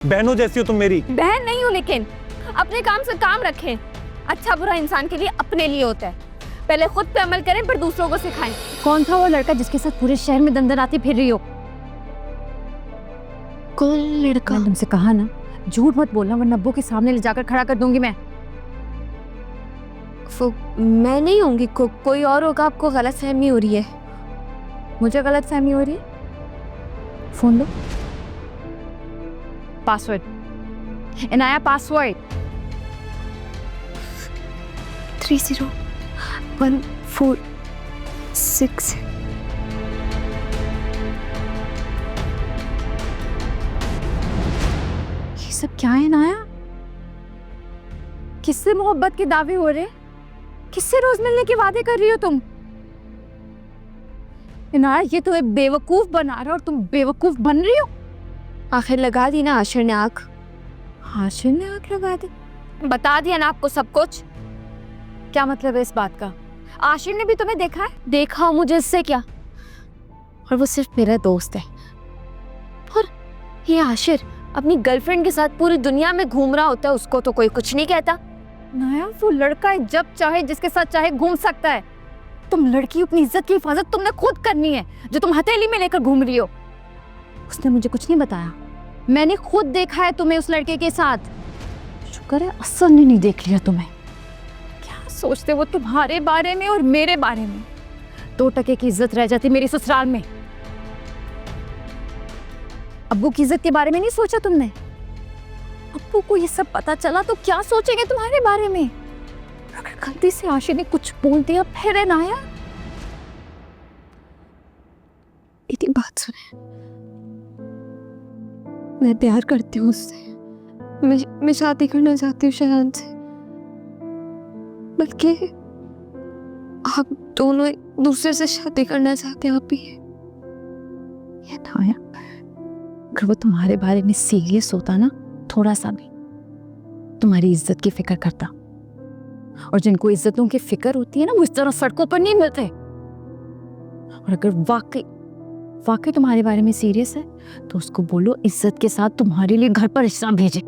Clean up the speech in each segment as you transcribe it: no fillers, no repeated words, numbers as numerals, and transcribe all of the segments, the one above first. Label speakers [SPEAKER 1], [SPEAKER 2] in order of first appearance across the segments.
[SPEAKER 1] बहनों जैसी हो तुम मेरी।
[SPEAKER 2] बहन नहीं हूँ, लेकिन अपने काम से काम रखें। अच्छा बुरा इंसान के लिए अपने लिए होता है। पहले खुद पे अमल करें फिर दूसरों को सिखाएं।
[SPEAKER 3] कौन था वो लड़का जिसके साथ पूरे शहर में दंदनाती फिर रही हो?
[SPEAKER 2] कौन लड़का?
[SPEAKER 3] मैंने तुमसे कहा ना, झूठ मत बोलना वरना अब्बू के सामने ले जाकर खड़ा कर दूंगी मैं।
[SPEAKER 2] वो मैं नहीं होंगी, कोई और होगा। आपको गलतफहमी हो रही है।
[SPEAKER 3] मुझे गलतफहमी हो रही है? फोन दो। Password Inaya, password
[SPEAKER 2] 30146।
[SPEAKER 3] ये सब क्या है इनाया? किससे मोहब्बत के दावे हो रहे? किससे रोज मिलने के वादे कर रही हो तुम? इनाया ये तो एक बेवकूफ बना रहा है और तुम बेवकूफ बन रही हो।
[SPEAKER 2] आखिर लगा दी ना आशिर ने आग।
[SPEAKER 3] आशिर ने आग लगा दी?
[SPEAKER 2] बता दिया ना आपको सब कुछ।
[SPEAKER 3] क्या मतलब है इस बात का? आशिर ने भी तुम्हें देखा है?
[SPEAKER 2] देखा हो मुझे, इससे क्या। और वो सिर्फ मेरा दोस्त है। और ये आशिर अपनी गर्लफ्रेंड के साथ पूरी दुनिया में घूम रहा होता है, उसको तो कोई कुछ नहीं कहता।
[SPEAKER 3] नया वो लड़का है, जब चाहे जिसके साथ चाहे घूम सकता है। तुम लड़की अपनी इज्जत की हिफाजत तुमने खुद करनी है, जो तुम हथेली में लेकर घूम रही हो। उसने मुझे कुछ नहीं बताया, मैंने खुद देखा है तुम्हें उस लड़के के साथ। शुक्र है असल ने नहीं देख लिया तुम्हें। क्या सोचते वो तुम्हारे बारे में और मेरे बारे में? 2% की इज्जत रह जाती मेरी ससुराल में। अब्बू की इज्जत के बारे में नहीं सोचा तुमने? अब्बू को ये सब पता चला तो क्या सोचेंगे तुम्हारे बारे में? अगर गलती से आशिर ने कुछ बोल दिया फिर है नाया।
[SPEAKER 2] मेरी बात सुने, मैं प्यार करती हूँ उससे। मैं शादी करना चाहती हूँ शयान से। बल्कि आप दोनों एक दूसरे से शादी करना चाहते हैं। आप ही
[SPEAKER 3] ये नाया, अगर वो तुम्हारे बारे में सीरियस होता ना, थोड़ा सा भी, तुम्हारी इज्जत की फिक्र करता। और जिनको इज्जतों की फिक्र होती है ना, वो इस तरह सड़कों पर नहीं मिलते। और अगर वाकई तुम्हारे बारे में सीरियस है तो उसको बोलो इज्जत के साथ तुम्हारे लिए घर पर रिश्ता भेजे।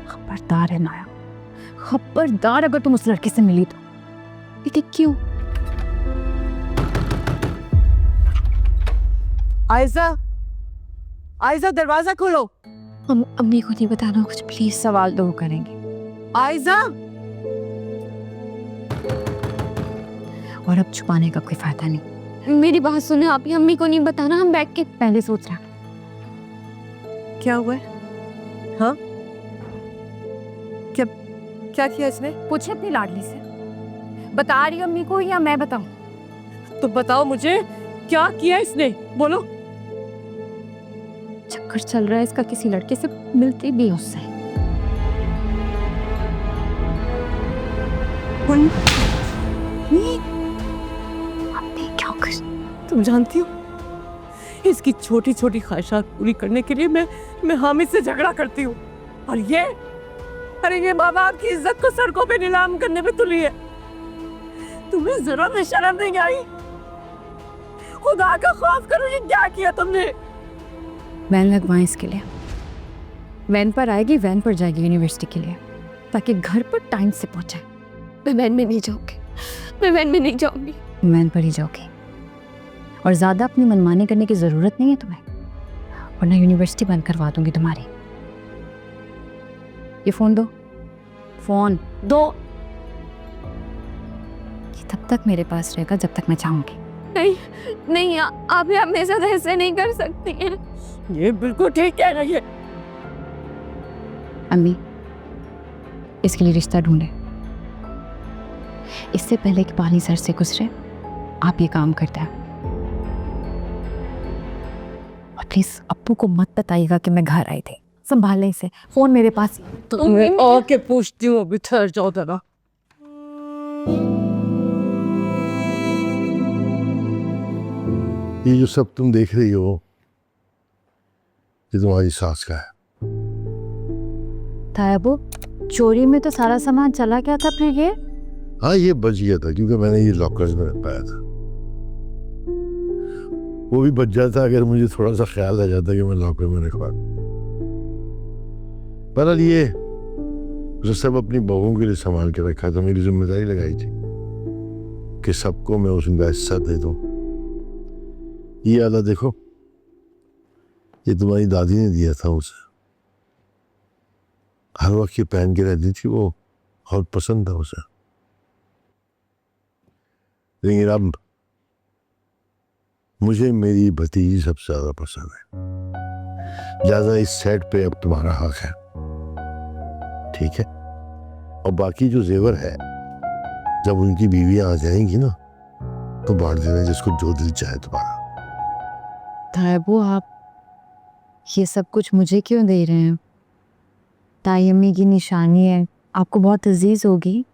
[SPEAKER 3] खबरदार है नाया, खबरदार अगर तुम उस लड़के से मिली तो।
[SPEAKER 2] दीदी क्यों?
[SPEAKER 4] आयजा, आयजा दरवाजा खोलो।
[SPEAKER 2] अम्मी को नहीं बताना कुछ प्लीज।
[SPEAKER 3] सवाल तो वो करेंगे।
[SPEAKER 4] आयजा,
[SPEAKER 3] और अब छुपाने का कोई फायदा नहीं।
[SPEAKER 2] मेरी बात सुने, आप ही अम्मी को नहीं बताना। हम बैठ के
[SPEAKER 3] पहले सोच रहा।
[SPEAKER 4] क्या हुआ है? हाँ, क्या किया इसने?
[SPEAKER 3] पूछे अपनी लाडली से, बता रही अम्मी को या मैं बताऊं?
[SPEAKER 4] तो बताओ मुझे, क्या किया इसने? बोलो।
[SPEAKER 3] चक्कर चल रहा है इसका किसी लड़के से, मिलती भी उससे।
[SPEAKER 2] क्या कर?
[SPEAKER 4] तुम जानती हो, इसकी छोटी छोटी ख्वाहिशात पूरी करने के लिए मैं हामिद से झगड़ा करती हूँ। और ये, अरे ये माँ बाप की इज्जत को सड़कों पे नीलाम करने में तुली है। तुम्हें जरा भी शर्म नहीं आई? खुदा का खौफ करो, ये क्या किया तुमने?
[SPEAKER 3] वैन लगवाएं इसके लिए। वैन पर आएगी, वैन पर जाएगी यूनिवर्सिटी के लिए, ताकि घर पर टाइम से पहुंचे।
[SPEAKER 2] मैं वैन में नहीं जाऊंगी, मैं वैन में नहीं जाऊंगी।
[SPEAKER 3] वैन पर ही जाओगी। और ज्यादा अपनी मनमानी करने की जरूरत नहीं है तुम्हें, वरना यूनिवर्सिटी बंद करवा दूंगी तुम्हारी। ये फोन दो, फोन दो। ये तब तक मेरे पास रहेगा जब तक मैं चाहूंगी।
[SPEAKER 2] नहीं, आप मेरे साथ ऐसे नहीं कर सकती हैं।
[SPEAKER 4] ये बिल्कुल ठीक कह रही है।
[SPEAKER 3] अम्मी, इसके लिए रिश्ता ढूंढे। इससे पहले कि पानी सर से गुजरे, आप ये काम करते हैं। और प्लीज अप्पू को मत बताइएगा कि मैं घर आई थी। संभाल लें इसे, फोन मेरे पास।
[SPEAKER 4] तुम्हें आके पूछती हूँ, अभी ठहर जाओ जरा।
[SPEAKER 5] ये जो सब तुम देख रही हो, ये तुम्हारी सास का है।
[SPEAKER 3] था अबू, चोरी में तो सारा सामान चला गया था, फिर ये?
[SPEAKER 5] हाँ, ये बच गया था क्योंकि मैंने ये लॉकर्स में रख पाया था। वो भी बच जाता अगर मुझे थोड़ा सा ख्याल आ जाता कि मैं लॉकर में रखवा। पर ये जो सब अपनी बहुओं के लिए संभाल के रखा था, मेरी जिम्मेदारी लगाई थी कि सबको मैं उसका हिस्सा दे दूं। ये आला देखो, ये तुम्हारी दादी ने दिया था उसे, हर वक्त ये पहन के रहती थी, वो बहुत पसंद था उसे। लेकिन अब मुझे मेरी भतीजी सबसे ज्यादा पसंद है, ज्यादा इस सेट पे अब तुम्हारा हक है, ठीक है? और बाकी जो जेवर है, जब उनकी बीवियां आ जाएंगी ना, तो बांट देना जिसको जो दिल चाहे तुम्हारा।
[SPEAKER 3] तायबू, आप ये सब कुछ मुझे क्यों दे रहे हैं? ताई अम्मी की निशानी है, आपको बहुत अजीज होगी।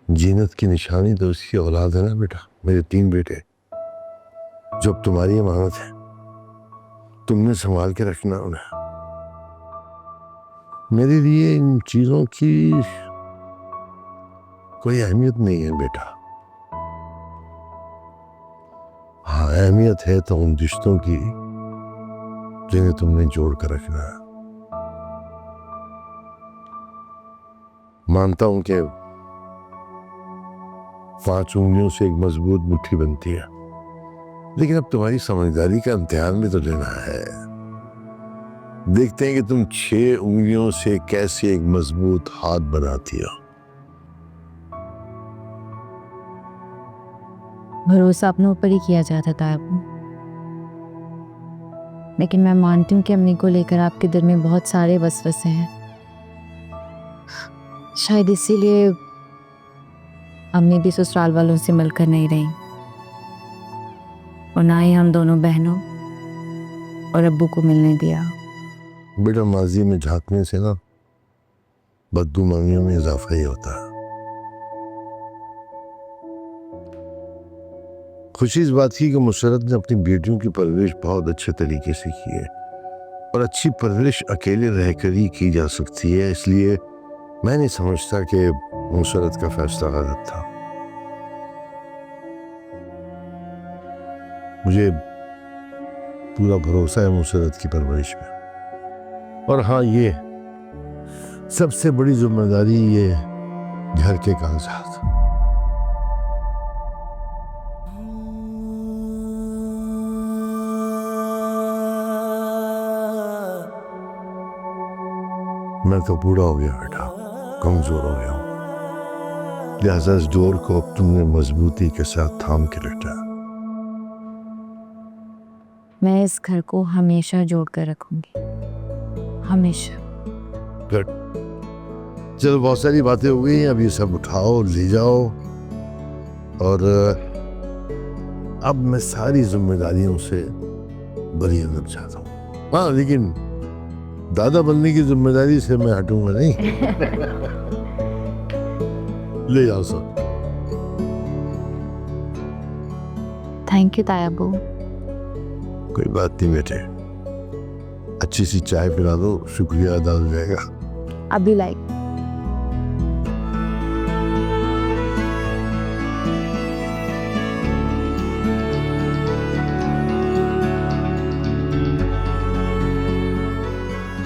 [SPEAKER 5] जीनत की निशानी तो उसकी औलाद है ना बेटा, मेरे 3 बेटे, जो अब तुम्हारी अमानत है, तुमने संभाल के रखना उन्हें। मेरे लिए इन चीजों की कोई अहमियत नहीं है बेटा। हाँ, अहमियत है तो उन रिश्तों की जिन्हें तुमने जोड़ कर रखना है। मानता हूं कि 5 उंगलियों से एक मजबूत मुट्ठी बनती है, लेकिन अब तुम्हारी समझदारी का इम्तिहान भी तो लेना है। देखते हैं कि तुम 6 उंगलियों से कैसे एक मजबूत हाथ बनाती हो।
[SPEAKER 3] भरोसा अपने ऊपर ही किया जाता है तायबू, लेकिन मैं मानती हूँ कि अम्मी को लेकर आपके दिल में बहुत सारे वसवसे हैं। शायद इसीलिए अम्मी भी ससुराल वालों से मिलकर नहीं रही, और ना ही हम दोनों बहनों और अब्बू को मिलने दिया।
[SPEAKER 5] बेटा, माजी में झांकने से ना बदगुमानियों में इजाफा ही होता है। खुशी इस बात की कि मुसरत ने अपनी बेटियों की परवरिश बहुत अच्छे तरीके से की है, और अच्छी परवरिश अकेले रहकर ही की जा सकती है, इसलिए मैं नहीं समझता कि मुसरत का फैसला गलत था। मुझे पूरा भरोसा है मुसरत की परवरिश में। और हाँ, ये सबसे बड़ी जिम्मेदारी, ये घर के कागजात। मैं तो बूढ़ा हो गया बेटा, कमजोर हो गया हूं, लिहाजा इस डोर को अब तुमने मजबूती के साथ थाम के रखा।
[SPEAKER 3] मैं इस घर को हमेशा जोड़ कर रखूंगी, हमेशा।
[SPEAKER 5] चलो, बहुत सारी बातें हो गई, अब ये सब उठाओ, ले जाओ, और अब मैं सारी जिम्मेदारियों से बरी होना चाहता हूँ। हाँ, लेकिन दादा बनने की जिम्मेदारी से मैं हटूंगा नहीं। ले जाओ सब।
[SPEAKER 3] थैंक यू तायबू।
[SPEAKER 5] कोई बात नहीं बेटे, अच्छी सी चाय पिला दो, शुक्रिया अदा हो जाएगा।
[SPEAKER 3] अभी लाइक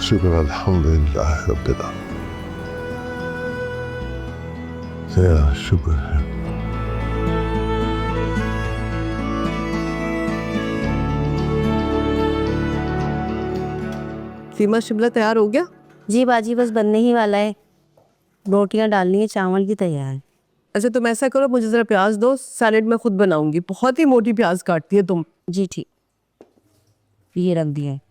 [SPEAKER 5] शुक्र अल्हम्दुलिल्लाह रब्बिल आलमीन। तेरा शुक्र है।
[SPEAKER 4] कीमा शिमला तैयार हो गया?
[SPEAKER 1] जी बाजी, बस बनने ही वाला है, रोटियां डालनी है, चावल भी तैयार है।
[SPEAKER 4] अच्छा, तुम ऐसा करो, मुझे जरा प्याज दो, सैलेड मैं खुद बनाऊंगी। बहुत ही मोटी प्याज काटती है तुम।
[SPEAKER 1] जी ठीक, ये रख दिया है।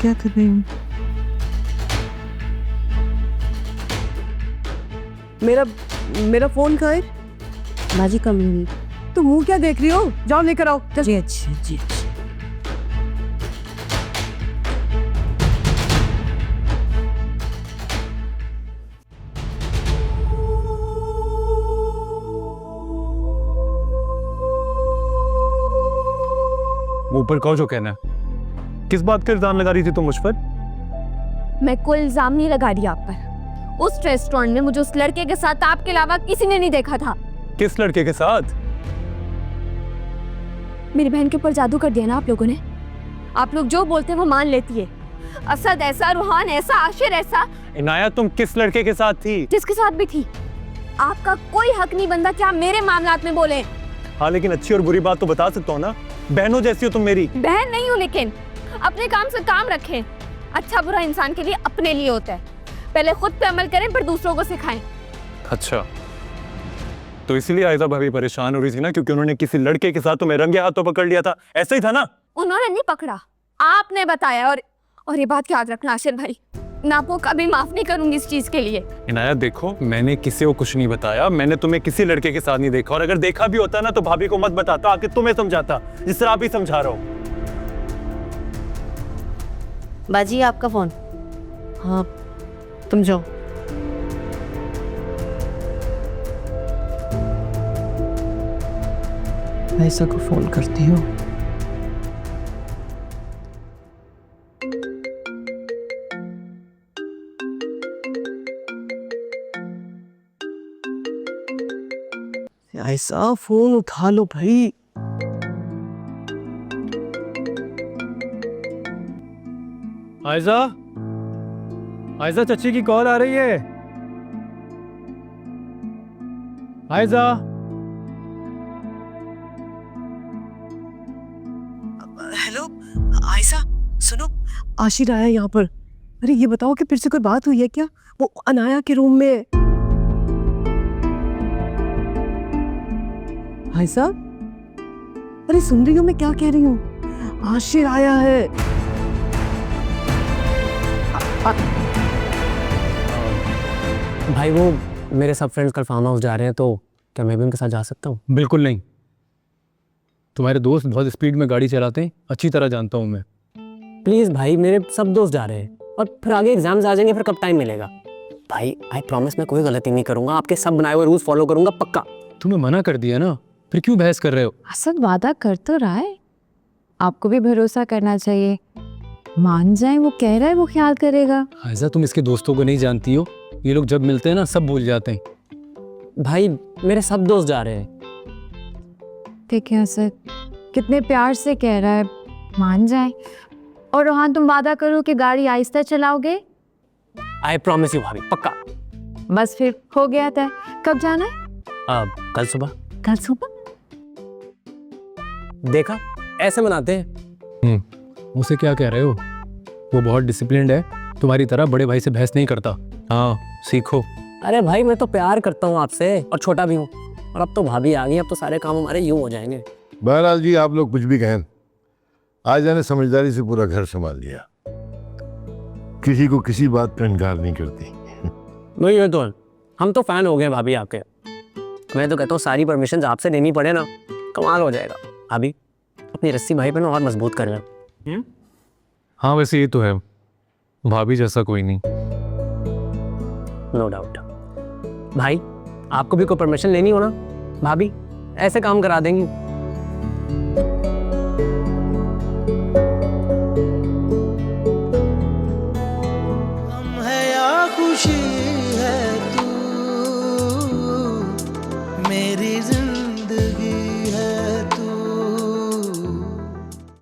[SPEAKER 4] क्या कर रही हूँ? मेरा फोन कहाँ है?
[SPEAKER 1] बाजी कम नहीं।
[SPEAKER 4] तो मुंह क्या देख रही हो? जाओ लेकर आओ।
[SPEAKER 1] जी अच्छा, जी अच्छा।
[SPEAKER 6] मुंह पर कहो जो कहना है। किस बात का इल्जाम लगा रही थी तुम मुझ पर?
[SPEAKER 2] मैं कोई इल्जाम नहीं लगा रही आप पर, उस रेस्टोरेंट में मुझे उस लड़के के साथ आपके अलावा किसी ने नहीं देखा था।
[SPEAKER 6] किस लड़के के साथ?
[SPEAKER 2] मेरी बहन के ऊपर जादू कर दिया ना आप लोगों ने। आप लोग जो बोलते हैं वो मान लेती है। असद ऐसा, रूहान ऐसा, आशिर ऐसा।
[SPEAKER 6] इनाया तुम किस लड़के के साथ थी?
[SPEAKER 2] जिसके साथ भी थी। आपका कोई हक नहीं बनता कि आप मेरे मामलात में बोले।
[SPEAKER 6] हाँ लेकिन अच्छी और बुरी बात तो बता सकता हूँ ना। बहनों जैसी हो तुम मेरी।
[SPEAKER 2] बहन नहीं हूँ, लेकिन अपने काम से काम रखें। अच्छा बुरा इंसान के लिए अपने लिए होता है। पहले खुद पे अमल करें फिर दूसरों को सिखाएं।
[SPEAKER 6] अच्छा तो इसीलिए आयजा भाभी परेशान हो रही थी ना, क्योंकि उन्होंने किसी लड़के के साथ तुम्हें रंगे हाथों पकड़ लिया था। ऐसा ही था ना?
[SPEAKER 2] उन्होंने नहीं पकड़ा, आपने बताया। और ये बात याद रखना आशिर भाई, मैं आपको कभी माफ नहीं करूंगी इस चीज के लिए।
[SPEAKER 6] इनाया देखो, मैंने किसी को कुछ नहीं बताया। मैंने तुम्हें किसी लड़के के साथ नहीं देखा, और अगर देखा भी होता ना तो भाभी को मत बताता, आके तुम्हें समझाता जिस तरह आप ही समझा रहा हूँ।
[SPEAKER 1] बाजी आपका फोन। हाँ तुम जाओ।
[SPEAKER 4] ऐसा को फोन करती हूँ। ऐसा फोन उठा लो भाई।
[SPEAKER 6] आयजा, आयजा चाची की कॉल आ रही है। आयजा,
[SPEAKER 4] हेलो आयशा, सुनो, आशिर आया यहाँ पर। अरे ये बताओ कि फिर से कोई बात हुई है क्या? वो अनाया के रूम में। आयशा, अरे सुन रही हो मैं क्या कह रही हूँ? आशिर आया है।
[SPEAKER 7] भाई वो मेरे सब फ्रेंड्स कल फार्म हाउस जा रहे हैं, तो क्या मैं भी उनके साथ जा सकता हूँ?
[SPEAKER 6] बिल्कुल नहीं। तुम्हारे दोस्त बहुत स्पीड में गाड़ी चलाते हैं, अच्छी तरह जानता हूँ मैं।
[SPEAKER 7] प्लीज़ भाई, मेरे सब दोस्त जा रहे हैं और फिर आगे एग्जाम्स आ जाएंगे, फिर कब टाइम मिलेगा? भाई आई प्रॉमिस मैं कोई गलती नहीं करूँगा, आपके सब बनाए हुए रूल्स फॉलो करूँगा पक्का।
[SPEAKER 6] तुम्हें मना कर दिया ना, फिर क्यों बहस कर रहे हो?
[SPEAKER 3] असद वादा कर तो रहा है, आपको भी भरोसा करना चाहिए। मान जाए, वो कह रहा है वो ख्याल करेगा।
[SPEAKER 6] आयजा तुम इसके दोस्तों को नहीं जानती हो, ये लोग जब मिलते हैं ना सब भूल जाते हैं।
[SPEAKER 7] भाई मेरे सब दोस्त जा रहे हैं।
[SPEAKER 3] ठीक है असद, कितने प्यार से कह रहा है, मान जाए। और रोहान तुम वादा करो कि गाड़ी आहिस्ता चलाओगे।
[SPEAKER 7] आई प्रॉमिस यू भाभी, पक्का।
[SPEAKER 3] बस फिर हो गया था। कब जाना है?
[SPEAKER 7] कल सुबह।
[SPEAKER 3] कल सुबह?
[SPEAKER 7] देखा, ऐसे मनाते हैं।
[SPEAKER 6] उसे क्या कह रहे हो? वो बहुत डिसिप्लिन्ड है, तुम्हारी तरह बड़े भाई से बहस नहीं करता। हाँ सीखो।
[SPEAKER 7] अरे भाई मैं तो प्यार करता हूँ आपसे, और छोटा भी हूँ। और अब तो भाभी आ गई, अब तो सारे काम हमारे यूं हो जाएंगे।
[SPEAKER 5] बहरहाल जी, आप लोग कुछ भी कहें, आयजा ने समझदारी से पूरा घर संभाल लिया। किसी को किसी बात का इनकार नहीं करती।
[SPEAKER 7] नहीं ये तो हम तो फैन हो गए भाभी आपके। मैं तो कहता हूँ सारी परमिशन आपसे लेनी पड़े ना, कमाल हो जाएगा। भाभी अपनी रस्सी भाई पे ना और मजबूत कर लेना।
[SPEAKER 6] हाँ वैसे ये तो है, भाभी जैसा कोई नहीं।
[SPEAKER 7] No doubt. भाई आपको भी कोई परमिशन लेनी हो ना, भाभी ऐसे काम करा देंगी।